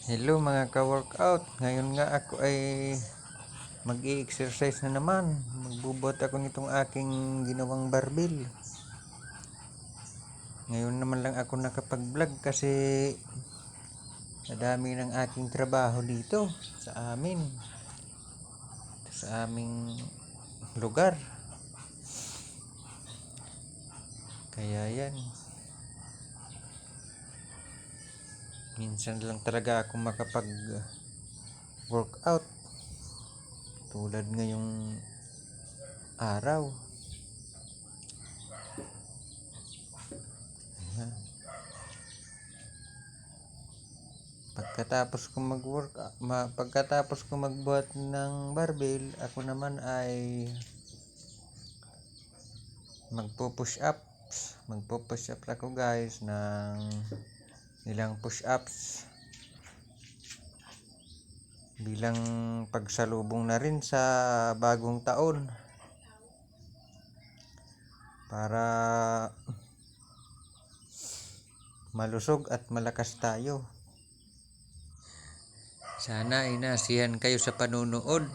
Hello mga ka-workout. Ngayon nga ako ay mag-i-exercise na naman. Magbubuhat ako nitong aking ginawang barbell. Ngayon naman lang ako nakapag-vlog kasi madami ng aking trabaho dito sa aming lugar. Kaya yan. Minsan lang talaga ako makapag-workout. Tulad ngayong araw. Ayan. Pagkatapos ko magbuhat ng barbell, ako naman ay magpo-push up ako guys ng ilang push ups bilang pagsalubong na rin sa bagong taon para malusog at malakas tayo. Sana ay nasiyahan kayo sa panunood.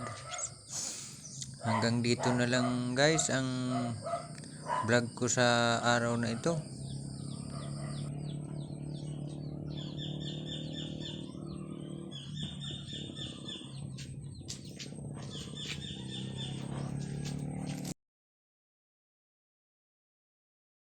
Hanggang dito na lang guys ang vlog ko sa araw na ito.